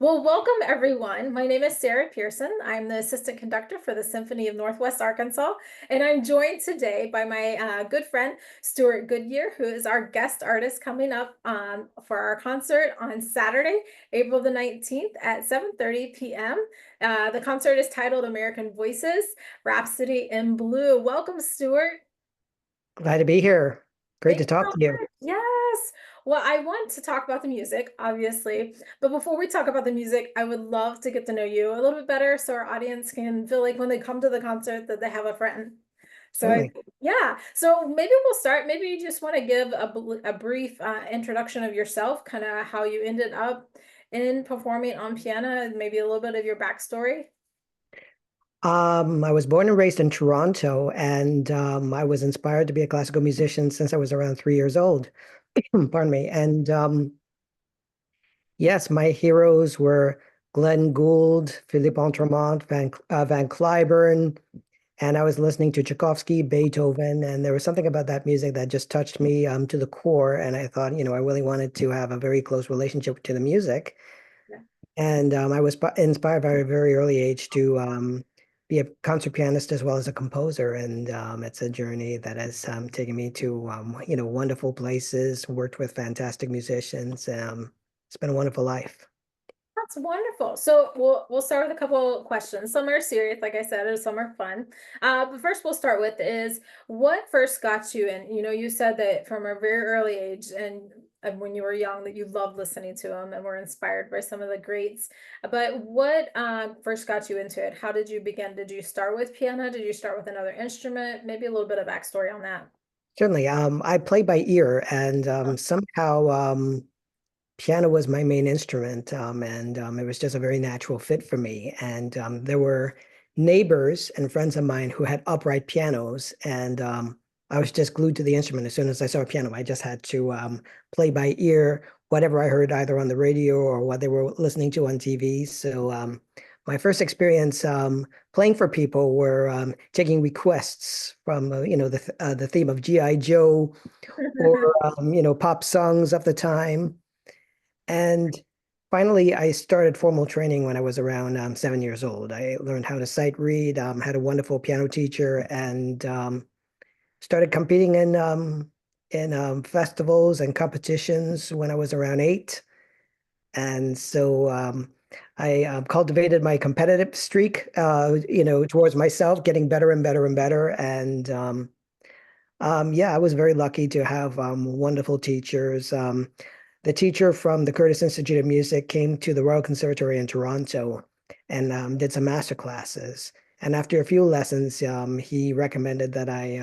Well, welcome everyone. My name is Sarah Pearson. I'm the assistant conductor for the Symphony of Northwest Arkansas, and I'm joined today by my good friend Stewart Goodyear, who is our guest artist coming up for our concert on Saturday, April the 19th at 7:30 p.m. The concert is titled American Voices, Rhapsody in Blue. Welcome, Stewart. Glad to be here. Great Thank to you talk so to you. much. Yes. Well, I want to talk about the music, obviously. But before we talk about the music, I would love to get to know you a little bit better so our audience can feel like when they come to the concert that they have a friend. So Certainly. yeah. So maybe we'll start. Maybe you just want to give a brief introduction of yourself, kind of how you ended up in performing on piano, and maybe a little bit of your backstory. I was born and raised in Toronto, and I was inspired to be a classical musician since I was around 3 years old. Pardon me. And yes, my heroes were Glenn Gould, Philippe Entremont, Van Cliburn, and I was listening to Tchaikovsky, Beethoven, and there was something about that music that just touched me to the core. And I thought, I really wanted to have a very close relationship to the music. Yeah. And I was inspired by a very early age to be a concert pianist as well as a composer. And it's a journey that has taken me to, wonderful places, worked with fantastic musicians. It's been a wonderful life. That's wonderful. So we'll start with a couple questions. Some are serious, like I said, and some are fun. But first we'll start with is what first got you in? You said that from a very early age and when you were young that you loved listening to them and were inspired by some of the greats. But what first got you into it? How did you begin? Did you start with piano? Did you start with another instrument? Maybe a little bit of backstory on that. Certainly. I play by ear, and somehow piano was my main instrument, and it was just a very natural fit for me. And there were neighbors and friends of mine who had upright pianos, and I was just glued to the instrument as soon as I saw a piano. I just had to play by ear whatever I heard either on the radio or what they were listening to on TV. So my first experience playing for people were taking requests from the theme of GI Joe or pop songs of the time. And finally, I started formal training when I was around 7 years old. I learned how to sight read, had a wonderful piano teacher, and started competing in festivals and competitions when I was around 8. And so I cultivated my competitive streak, towards myself, getting better and better and better. And yeah, I was very lucky to have wonderful teachers. The teacher from the Curtis Institute of Music came to the Royal Conservatory in Toronto and did some master classes. And after a few lessons, he recommended that I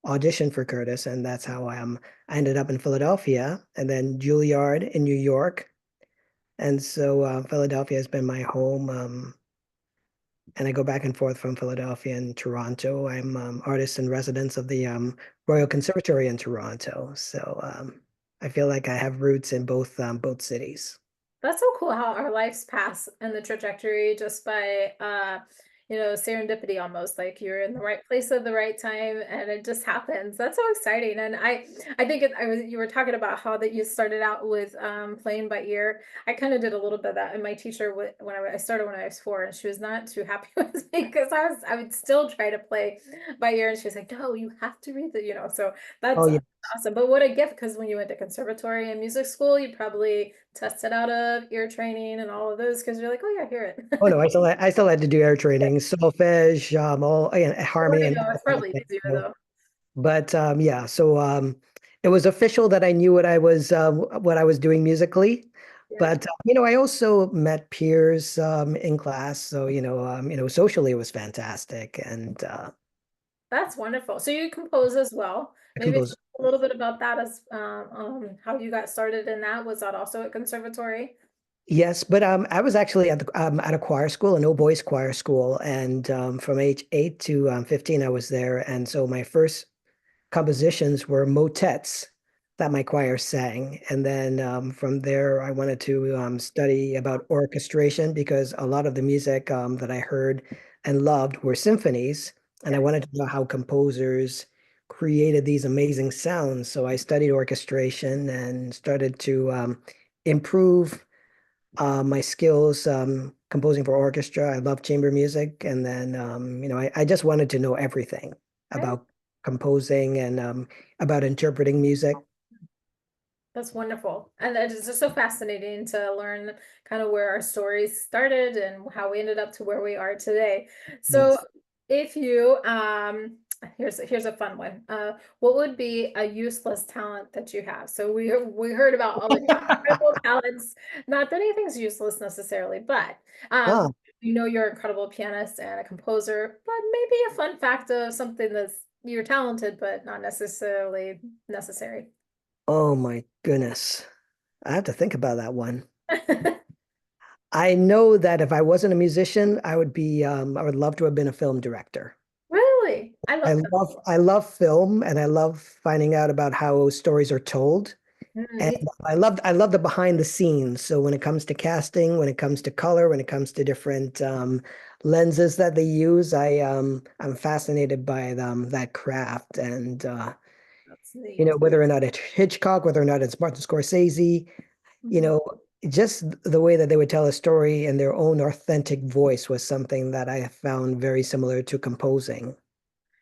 audition for Curtis, and that's how I ended up in Philadelphia and then Juilliard in New York. And so Philadelphia has been my home. And I go back and forth from Philadelphia and Toronto. I'm artist in residence of the Royal Conservatory in Toronto. So I feel like I have roots in both cities. That's so cool how our lives pass and the trajectory just by serendipity almost like you're in the right place at the right time and it just happens. That's so exciting. And I think you were talking about how that you started out with playing by ear. I kind of did a little bit of that and my teacher when I started when I was 4 and she was not too happy with me because I would still try to play by ear and she was like, "No, you have to read so Oh that's yeah. awesome. But what a gift because when you went to conservatory and music school, you probably tested out of ear training and all of those because you're like, oh yeah, I hear Oh it. no, I still had to do air training, solfege, all Well, harmony and all it's that kind of probably thing. easier though. But yeah, so it was official that I knew what I was doing musically. Yeah, But I also met peers in class, so socially it was fantastic, and that's wonderful. So you compose as well. I Maybe composed. talk a little bit about that as how you got started in that. Was that also at conservatory? Yes, but I was actually at a choir school, an boys choir school, and from age 8 to 15, I was there, and so my first compositions were motets that my choir sang. And then from there, I wanted to study about orchestration because a lot of the music that I heard and loved were symphonies. And I Yeah. wanted to know how composers created these amazing sounds. So I studied orchestration and started to improve my skills composing for orchestra. I love chamber music, and then I just wanted to know everything Okay. about composing and about interpreting music. That's wonderful. And it's just so fascinating to learn kind of where our stories started and how we ended up to where we are today. So Yes. if you here's a fun one. What would be a useless talent that you have? So we heard about all the incredible talents. Not that anything's useless necessarily, but um Ah, you know you're an incredible pianist and a composer, but maybe a fun fact of something that's you're talented but not necessarily necessary. oh my goodness. I have to think about that one. I know that if I wasn't a musician, I would love to have been a film director. Really? I love I love film and I love finding out about how stories are told. And me I love the behind the scenes. So when it comes to casting, when it comes to color, when it comes to different lenses that they use, I'm fascinated by that craft. And that's neat. whether or not it's Hitchcock, whether or not it's Martin Scorsese, you Mhm. know, just the way that they would tell a story in their own authentic voice was something that I found very similar to composing.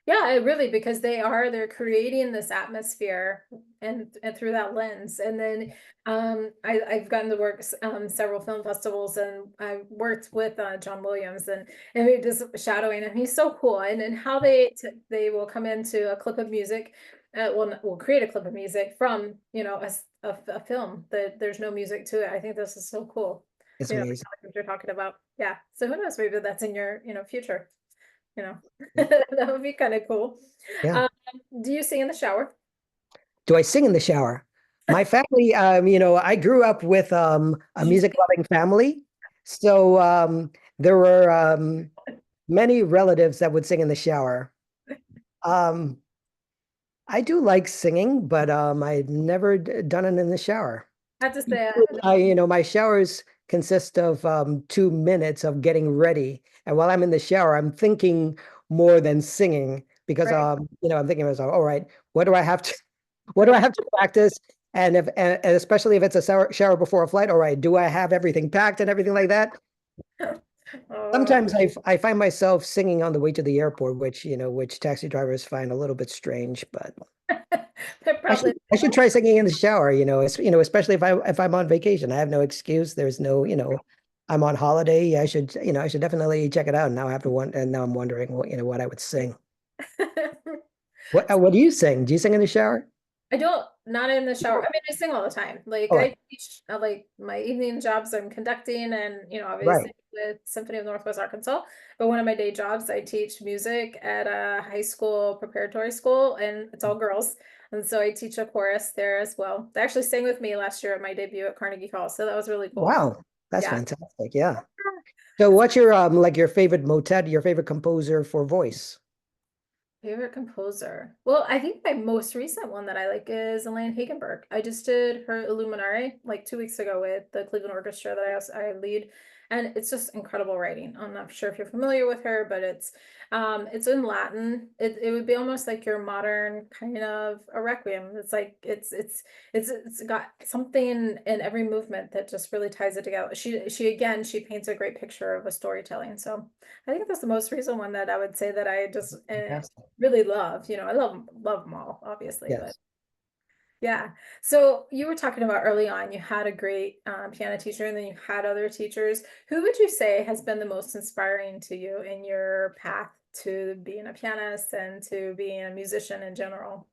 Yeah, really, because they're creating this atmosphere and through that lens. And then I've gotten to work several film festivals and I worked with John Williams and we just shadowing him. He's so cool. And how they will come into a clip of music, will create a clip of music from, a film that there's no music to it. I think this is so cool. It's Like amazing. what you're talking about. Yeah. So who knows, maybe that's in your, future. You know, that would be kind of cool. Yeah. Um, do you sing in the shower? Do I sing in the shower? My family, I grew up with a Did you music sing? loving family. So there were many relatives that would sing in the shower. Um, I do like singing, but I've never done it in the shower. I have to say, My showers consist of 2 minutes of getting ready. And while I'm in the shower, I'm thinking more than singing because right, I'm thinking to myself, all right, what do I have to what do I right. have to practice? And especially if it's a shower before a flight, all right, do I have everything packed and everything like that? Oh, Sometimes I find myself singing on the way to the airport, which taxi drivers find a little bit strange, but they're probably I should try singing in the shower, especially if I'm on vacation. I have no excuse. There's no, I'm on holiday. I should definitely check it out. Now I have to and now I'm wondering what I would sing. What do you sing? Do you sing in the shower? I don't, not in the shower. I mean, I sing all the time. Like Oh, I teach, like my evening jobs I'm conducting and, right. obviously with Symphony of Northwest Arkansas. But one of my day jobs, I teach music at a high school preparatory school and it's all girls. And so I teach a chorus there as well. They actually sang with me last year at my debut at Carnegie Hall. So that was really cool. Wow. That's Yeah. fantastic. Yeah. So what's your like your favorite motet, your favorite composer for voice? Favorite composer. Well, I think my most recent one that I like is Elaine Hagenberg. I just did her Illuminare like 2 weeks ago with the Cleveland Orchestra that I lead, and it's just incredible writing. I'm not sure if you're familiar with her, but it's in Latin. It would be almost like your modern kind of a requiem. It's like it's got something in every movement that just really ties it together. She paints a great picture of a storytelling. So I think that's the most recent one that I would say that I just Fantastic. really love. I love them all, obviously, but Yes. yeah. So you were talking about early on, you had a great piano teacher, and then you had other teachers. Who would you say has been the most inspiring to you in your path to being a pianist and to being a musician in general?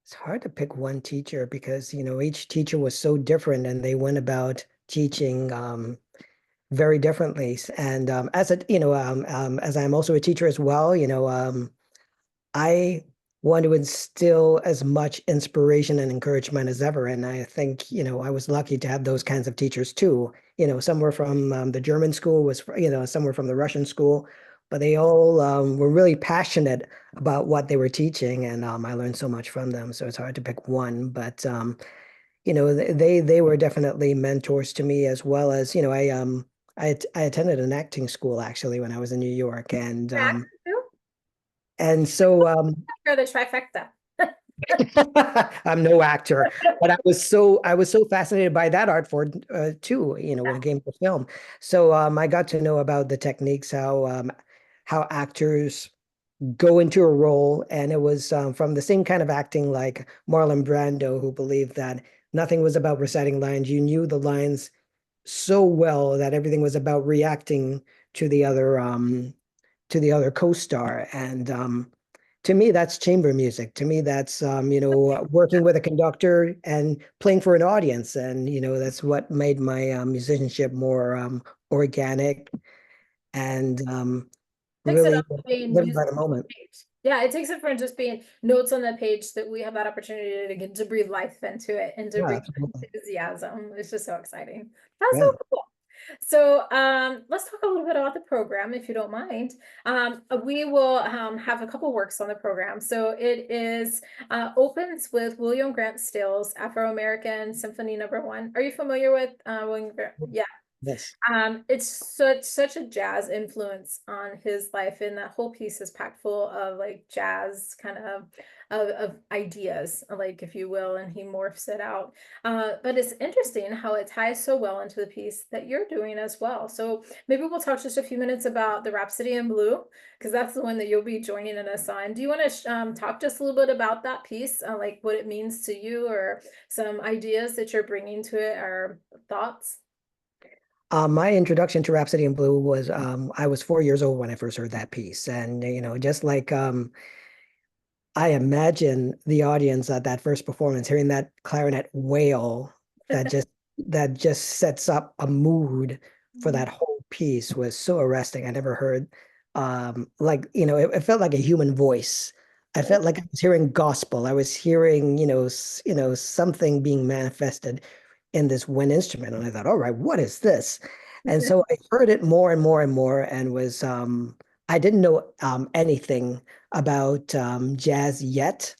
It's hard to pick one teacher because, each teacher was so different and they went about teaching very differently. And as I'm also a teacher as well, I want to instill as much inspiration and encouragement as ever. And I think, I was lucky to have those kinds of teachers too. Some were from the German school, some were from the Russian school, but they all were really passionate about what they were teaching. And I learned so much from them. So it's hard to pick one, but they were definitely mentors to me as well as, I attended an acting school actually when I was in New York. And Actor too? and so Or the trifecta? I'm no actor, but I was so fascinated by that art form too, you know, when it came to film. So I got to know about the techniques, how actors go into a role, and it was from the same kind of acting like Marlon Brando, who believed that nothing was about reciting lines. You knew the lines so well that everything was about reacting to the other co-star. And to me, that's chamber music. To me, that's working with a conductor and playing for an audience. And that's what made my musicianship more organic and Takes it really off of being living music by the on moment. the page. Yeah, it takes it from just being notes on the page that we have that opportunity to get to breathe life into it and to Yeah, breathe absolutely. enthusiasm. It's just so exciting. That's Yeah. so cool. So let's talk a little bit about the program, if you don't mind. We will have a couple works on the program. So it is opens with William Grant Still's Afro-American Symphony Number 1. Are you familiar with William Grant? Yeah. Yes. It's such a jazz influence on his life, and that whole piece is packed full of like jazz kind of ideas, like if you will, and he morphs it out. But it's interesting how it ties so well into the piece that you're doing as well. So maybe we'll talk just a few minutes about the Rhapsody in Blue, because that's the one that you'll be joining in us on. Do you want to talk just a little bit about that piece, like what it means to you, or some ideas that you're bringing to it, or thoughts? My introduction to Rhapsody in Blue was I was 4 years old when I first heard that piece, and just like I imagine the audience at that first performance hearing that clarinet wail that just that just sets up a mood for that whole piece was so arresting. I never heard like it felt like a human voice. I felt like I was hearing gospel. I was hearing something being manifested in this wind instrument, and I thought, all right, what is this? And so I heard it more and more and more, and was I didn't know anything about jazz yet.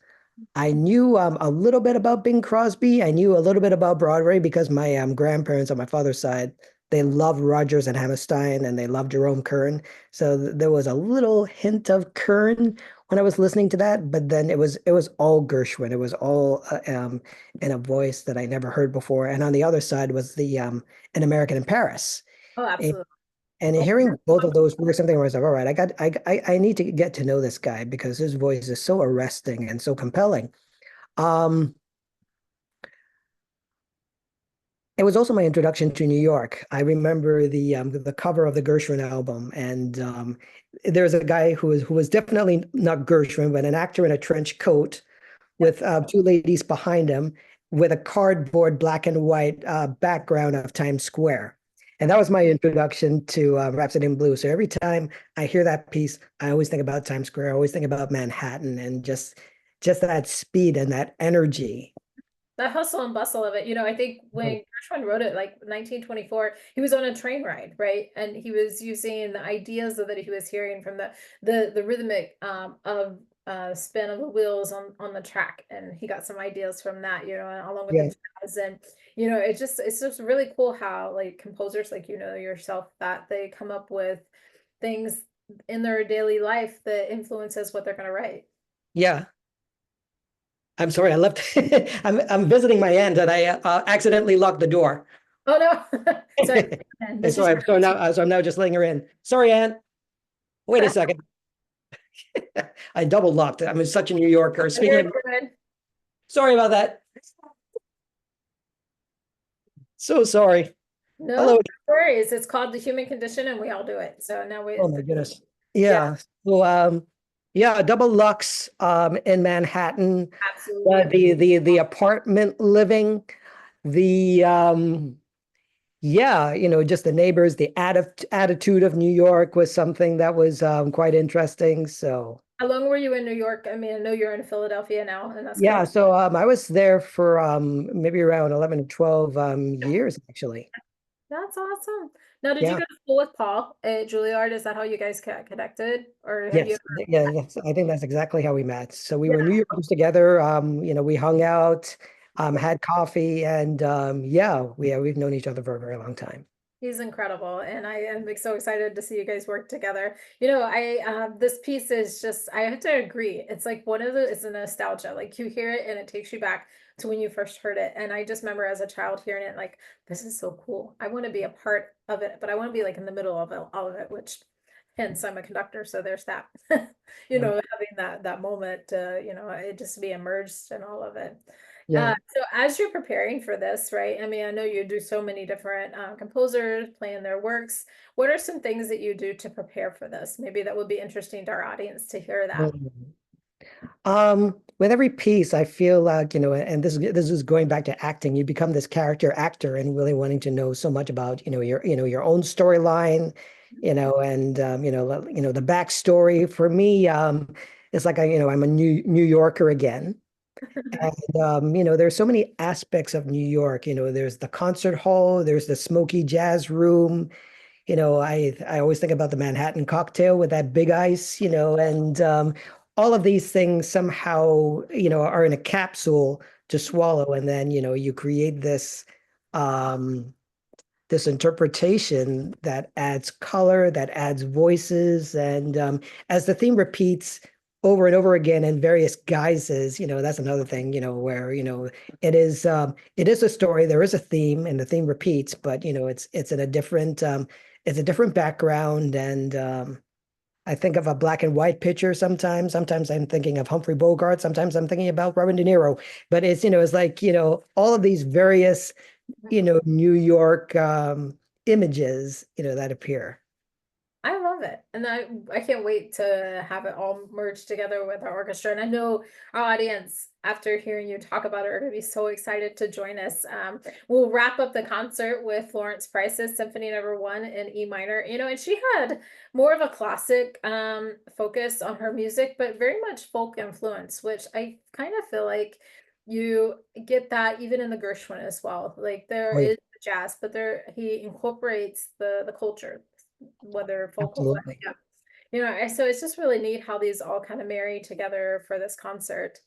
I knew a little bit about Bing Crosby. I knew a little bit about Broadway because my grandparents on my father's side, they loved Rodgers and Hammerstein and they loved Jerome Kern. So there was a little hint of Kern when I was listening to that, but then it was all Gershwin. It was all in a voice that I never heard before. And on the other side was the An American in Paris. Oh, absolutely. And Oh, hearing both of those were something where I was like, all right, I need to get to know this guy because his voice is so arresting and so compelling. Um, it was also my introduction to New York. I remember the cover of the Gershwin album, and there's a guy who was definitely not Gershwin, but an actor in a trench coat yep. with two ladies behind him with a cardboard black and white background of Times Square. And that was my introduction to Rhapsody in Blue. So every time I hear that piece, I always think about Times Square. I always think about Manhattan and just that speed and that energy. That hustle and bustle of it. I think when Gershwin wrote it, like 1924, he was on a train ride, right? And he was using the ideas that he was hearing from the rhythmic of spin of the wheels on the track, and he got some ideas from that, along with the Yeah. jazz. And it's just really cool how like composers like yourself, that they come up with things in their daily life that influences what they're going to write. Yeah. I'm sorry, I left. I'm visiting my aunt and I accidentally locked the door. Oh no. Sorry. And And this so is I'm so now so I'm now just letting her in. Sorry, Aunt. Wait a second. I double locked. I'm such a New Yorker. Speaking You're of, good. sorry about that. So sorry. No Hello. worries. It's called the human condition, and we all do it. So now Oh my goodness. yeah, Yeah. So yeah, double lux in Manhattan. absolutely. The apartment living, the yeah, just the neighbors, the attitude of New York was something that was quite interesting. So How long were you in New York? I mean, I know you're in Philadelphia now, and that's kind yeah, of so I was there for maybe around 11 to 12 years actually. that's awesome. Now, did you Yeah. go to school with Paul at Juilliard? Is that how you guys got connected, or have you Yes. ever? Yeah, yes. I think that's exactly how we met. So we Yeah, were New Yorkers together. We hung out, had coffee, and yeah, we've known each other for a very long time. He's incredible, and I am like, so excited to see you guys work together. You know, I this piece is just I have to agree. It's like one of the it's a nostalgia. Like you hear it and it takes you back to when you first heard it. And I just remember as a child hearing it, like, this is so cool. I want to be a part of it, but I want to be like in the middle of it, all of it, which hence I'm a conductor, so there's that. You Yeah. know, having that moment you know, just to be immersed in all of it. Yeah. So as you're preparing for this, right? I mean, I know you do so many different composers playing their works. What are some things that you do to prepare for this? Maybe that would be interesting to our audience to hear that. Mm. With every piece, I feel like, and this is going back to acting, you become this character actor and really wanting to know so much about, your own storyline, and the backstory. For me, it's like I'm a New Yorker again. And there's so many aspects of New York. There's the concert hall, there's the smoky jazz room. I always think about the Manhattan cocktail with that big ice, and all of these things somehow, are in a capsule to swallow. And then, you create um, this interpretation that adds color, that adds voices. And as the theme repeats over and over again in various guises, that's another thing, where, it is a story, there is a theme, and the theme repeats, but it's in a different it's a different background. And I think of a black and white picture sometimes. Sometimes I'm thinking of Humphrey Bogart. Sometimes I'm thinking about Robert De Niro. But it's like, all of these various New York images, that appear. I love it. And I can't wait to have it all merged together with our orchestra. And I know our audience, after hearing you talk about it, are going to be so excited to join us. We'll wrap up the concert with Florence Price's Symphony Number 1 in E minor. You know, and she had more of a classic focus on her music, but very much folk influence, which I kind of feel like you get that even in the Gershwin as well. Like there Oh, yeah, is jazz, but there he incorporates the culture, whether folk or what. absolutely. Yeah. You know, so it's just really neat how these all kind of marry together for this concert.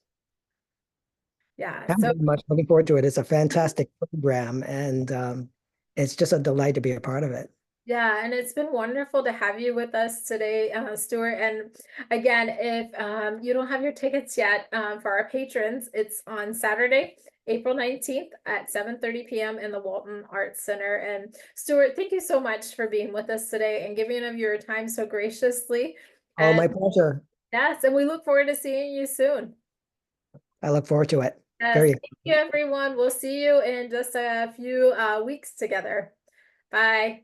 Yeah. I'm So very much looking forward to it. It's a fantastic program, and it's just a delight to be a part of it. yeah, and it's been wonderful to have you with us today, Stuart. And again, if you don't have your tickets yet for our patrons, it's on Saturday, April 19th at 7:30 p.m. in the Walton Arts Center. And Stuart, thank you so much for being with us today and giving of your time so graciously. Oh, And my pleasure. yes, and we look forward to seeing you soon. I look forward to it. Yes, Very. thank you, everyone. We'll see you in just a few weeks together. Bye.